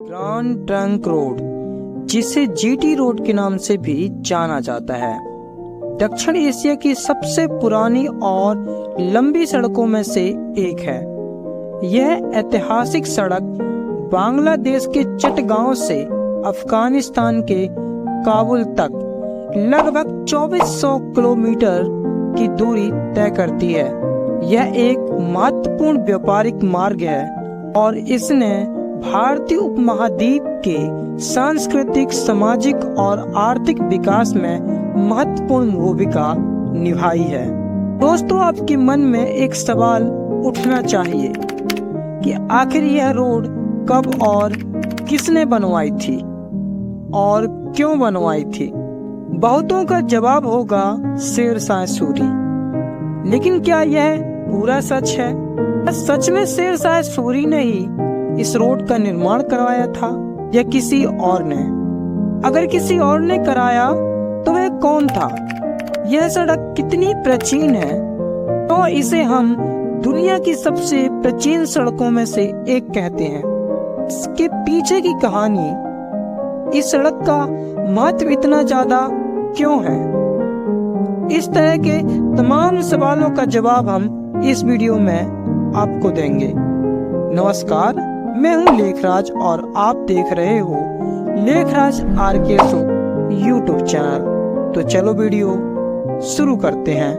Grand trunk road, जिसे GT road के नाम से भी जाना जाता है, दक्षिण एशिया की सबसे पुरानी और लंबी सड़कों में से एक है। यह ऐतिहासिक सड़क बांग्लादेश के चटगांव से अफगानिस्तान के काबुल तक लगभग 2400 किलोमीटर की दूरी तय करती है। यह एक महत्वपूर्ण व्यापारिक मार्ग है और इसने भारतीय उपमहाद्वीप के सांस्कृतिक, सामाजिक और आर्थिक विकास में महत्वपूर्ण भूमिका निभाई है। दोस्तों, आपके मन में एक सवाल उठना चाहिए कि आखिर यह रोड कब और किसने बनवाई थी और क्यों बनवाई थी। बहुतों का जवाब होगा शेरशाह सूरी। लेकिन क्या यह पूरा सच है? सच में शेरशाह सूरी ने ही इस रोड का निर्माण करवाया था या किसी और ने? अगर किसी और ने कराया तो वह कौन था? यह सड़क कितनी प्राचीन है तो इसे हम दुनिया की सबसे प्राचीन सड़कों में से एक कहते हैं। इसके पीछे की कहानी, इस सड़क का महत्व इतना ज्यादा क्यों है? इस तरह के तमाम सवालों का जवाब हम इस वीडियो में आपको देंगे। नमस्कार, मैं हूं लेखराज और आप देख रहे हो Lekhraj RK show YouTube channel. तो चलो वीडियो शुरू करते हैं।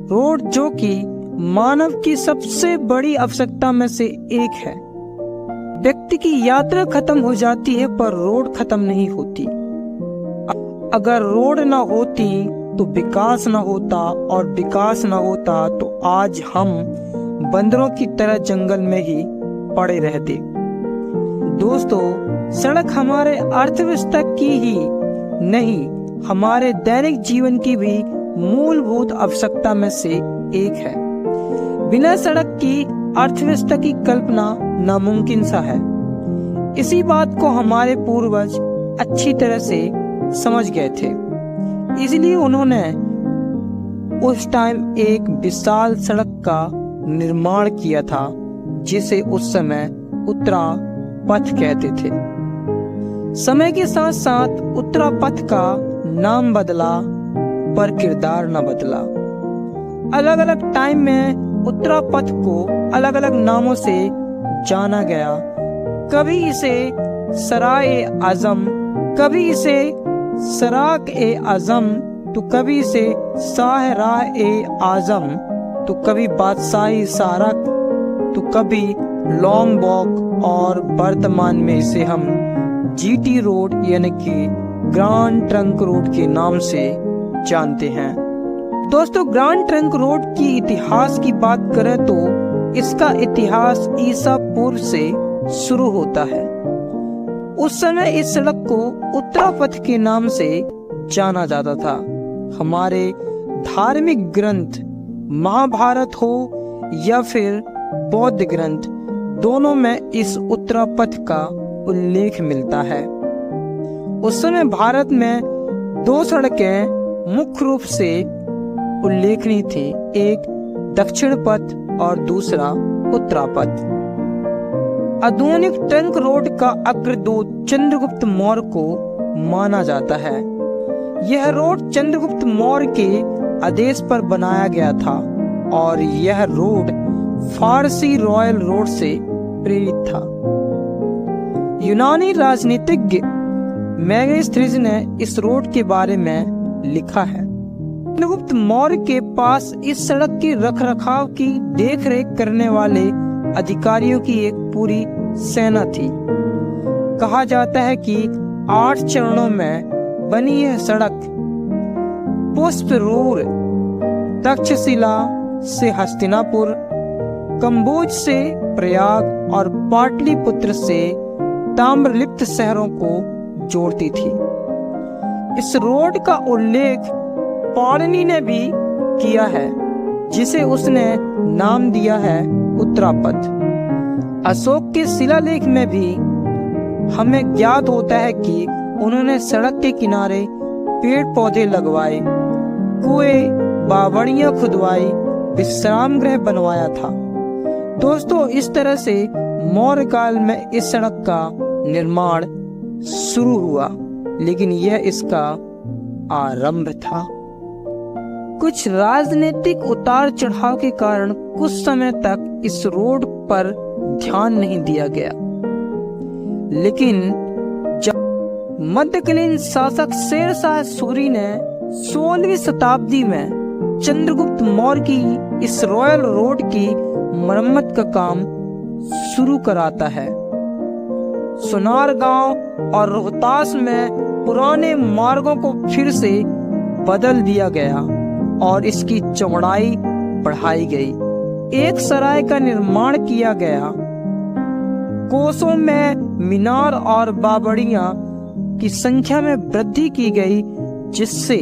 रोड, जो कि मानव की सबसे बड़ी आवश्यकता में से एक है। व्यक्ति की यात्रा खत्म हो जाती है पर रोड खत्म नहीं होती। अगर रोड न होती तो विकास न होता और विकास न होता तो आज हम बंदरों की तरह जंगल में ही पड़े रहते। दोस्तों, सड़क हमारे अर्थव्यवस्था की ही नहीं, हमारे दैनिक जीवन की भी मूलभूत आवश्यकता में से एक है। बिना सड़क की अर्थव्यवस्था की कल्पना नामुमकिन सा है। इसी बात को हमारे पूर्वज अच्छी तरह से समझ गए थे, इसलिए उन्होंने उस टाइम एक विशाल सड़क का निर्माण किया था, जिसे उस समय उत्तरा पथ कहते थे। समय के साथ साथ उत्तरा पथ का नाम बदला पर किरदार न बदला। अलग अलग टाइम में उत्तरा पथ को अलग अलग नामों से जाना गया। कभी इसे सराय आजम, कभी इसे सराक ए आजम, तो कभी इसे शाहराह ए आजम, तो कभी बादशाही सारक, तो कभी लॉन्ग वॉक, और वर्तमान में इसे हम जीटी रोड यानी कि ग्रैंड ट्रंक रोड के नाम से जानते हैं। दोस्तों, ग्रैंड ट्रंक रोड की इतिहास की बात करें तो इसका इतिहास ईसा पूर्व से शुरू होता है। उस समय इस सड़क को उत्तरा पथ के नाम से जाना जाता था। हमारे धार्मिक ग्रंथ महाभारत हो या फिर बौद्ध ग्रंथ, दोनों में इस उत्तरा पथ का उल्लेख मिलता है। उस समय भारत में दो सड़कें मुख्य रूप से उल्लेखनीय थी, एक दक्षिण पथ और दूसरा उत्तरा पथ। आधुनिक ट्रंक रोड का अग्रदूत चंद्रगुप्त मौर्य को माना जाता है। यह रोड चंद्रगुप्त मौर्य के आदेश पर बनाया गया था और यह रोड फारसी रॉयल रोड से प्रेरित था। यूनानी राजनीतिज्ञ मेगास्थनीज ने इस रोड के बारे में लिखा है। चंद्रगुप्त मौर्य के पास इस सड़क के रखरखाव की देखरेख करने वाले अधिकारियों की एक पूरी सेना थी। कहा जाता है कि 8 चरणों में बनी यह सड़क पुष्परूर, तक्षशिला से हस्तिनापुर, कंबोज से प्रयाग और पाटलिपुत्र से ताम्रलिप्त शहरों को जोड़ती थी। इस रोड का उल्लेख पौड़नी ने भी किया है, जिसे उसने नाम दिया है उत्तरा पथ। अशोक के शिलालेख में भी हमें ज्ञात होता है कि उन्होंने सड़क के किनारे पेड़ पौधे लगवाए, कुएं बावड़ियां खुदवाई, विश्राम गृह बनवाया था। दोस्तों, इस तरह से मौर्य काल में इस सड़क का निर्माण शुरू हुआ, लेकिन यह इसका आरंभ था। कुछ राजनीतिक उतार चढ़ाव के कारण कुछ समय तक इस रोड पर ध्यान नहीं दिया गया, लेकिन जब मध्यकालीन शासक शेरशाह सूरी ने 16वीं शताब्दी में चंद्रगुप्त मौर्य की इस रॉयल रोड की मरम्मत का काम शुरू कराता है। सोनारगांव और रोहतास में पुराने मार्गों को फिर से बदल दिया गया और इसकी चौड़ाई बढ़ाई गई। एक सराय का निर्माण किया गया। कोसों में मीनार और बावड़ियां की संख्या में वृद्धि की गई, जिससे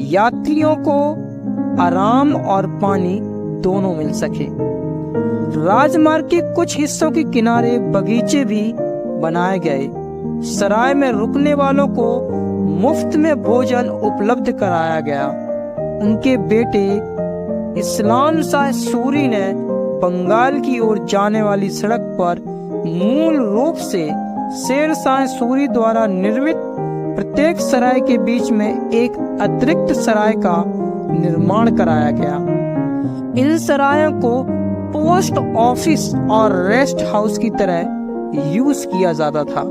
यात्रियों को आराम और पानी दोनों मिल सके। राजमार्ग के कुछ हिस्सों के किनारे बगीचे भी बनाए गए। सराय में रुकने वालों को मुफ्त में भोजन उपलब्ध कराया गया। उनके बेटे इस्लाम शाह सूरी ने बंगाल की ओर जाने वाली सड़क पर मूल रूप से शेरशाह सूरी द्वारा निर्मित प्रत्येक सराय के बीच में एक अतिरिक्त सराय का निर्माण कराया गया। इन सरायों को पोस्ट ऑफिस और रेस्ट हाउस की तरह यूज किया जाता था।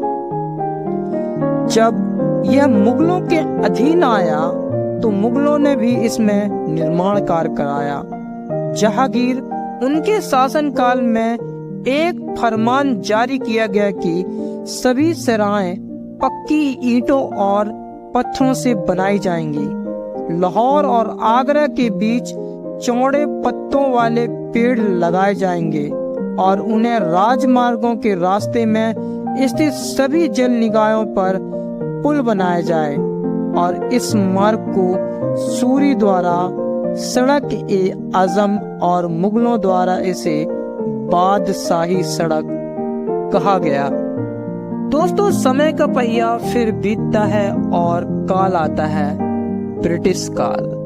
जब यह मुगलों के अधीन आया तो मुगलों ने भी इसमें निर्माण कार्य कराया। जहांगीर उनके शासनकाल में एक फरमान जारी किया गया कि सभी सराएं पक्की ईंटों और पत्थरों से बनाई जाएंगी। लाहौर और आगरा के बीच चौड़े पत्तों वाले पेड़ लगाए जाएंगे और उन्हें राजमार्गों के रास्ते में स्थित सभी जल निकायों पर पुल बनाए जाए और इस मार्ग को सूरी द्वारा सड़क ए आजम और मुगलों द्वारा इसे बादशाही सड़क कहा गया। दोस्तों, समय का पहिया फिर बीतता है और काल आता है ब्रिटिश काल।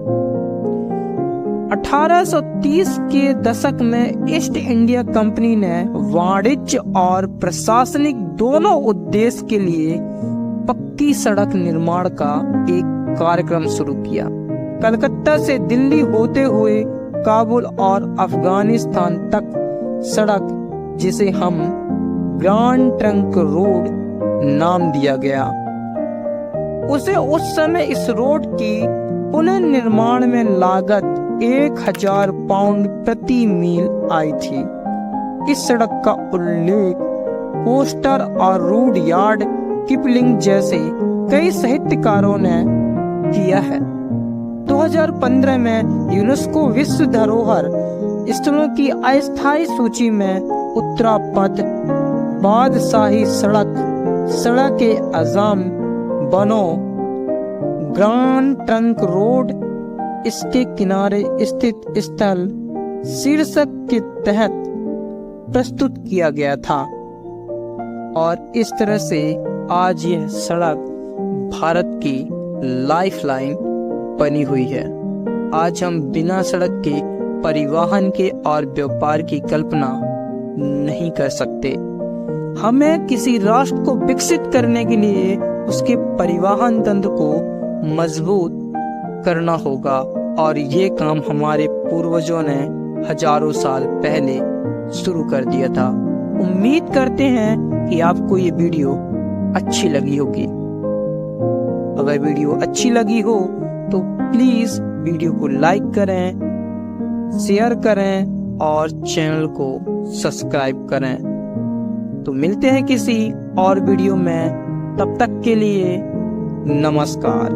1830 के दशक में ईस्ट इंडिया कंपनी ने वाणिज्य और प्रशासनिक दोनों उद्देश्य के लिए पक्की सड़क निर्माण का एक कार्यक्रम शुरू किया। कलकत्ता से दिल्ली होते हुए काबुल और अफगानिस्तान तक सड़क, जिसे हम ग्रैंड ट्रंक रोड नाम दिया गया, उसे उस समय इस रोड की पुनर्निर्माण में लागत 1000 पाउंड प्रति मील आई थी। इस सड़क का उल्लेख पोस्टर और रूड यार्ड किपलिंग जैसे कई साहित्यकारों ने किया है। 2015 में यूनेस्को विश्व धरोहर स्थलों की अस्थायी सूची में उत्तरापद बादशाही सड़क के आजम बनो ग्रैंड ट्रंक रोड, इसके किनारे स्थित स्थल शीर्षक के तहत प्रस्तुत किया गया था और इस तरह से आज यह सड़क भारत की लाइफलाइन बनी हुई है। आज हम बिना सड़क के परिवहन के और व्यापार की कल्पना नहीं कर सकते। हमें किसी राष्ट्र को विकसित करने के लिए उसके परिवहन तंत्र को मजबूत करना होगा और ये काम हमारे पूर्वजों ने हजारों साल पहले शुरू कर दिया था। उम्मीद करते हैं कि आपको ये वीडियो अच्छी लगी होगी। अगर वीडियो अच्छी लगी हो तो प्लीज वीडियो को लाइक करें, शेयर करें और चैनल को सब्सक्राइब करें। तो मिलते हैं किसी और वीडियो में, तब तक के लिए नमस्कार।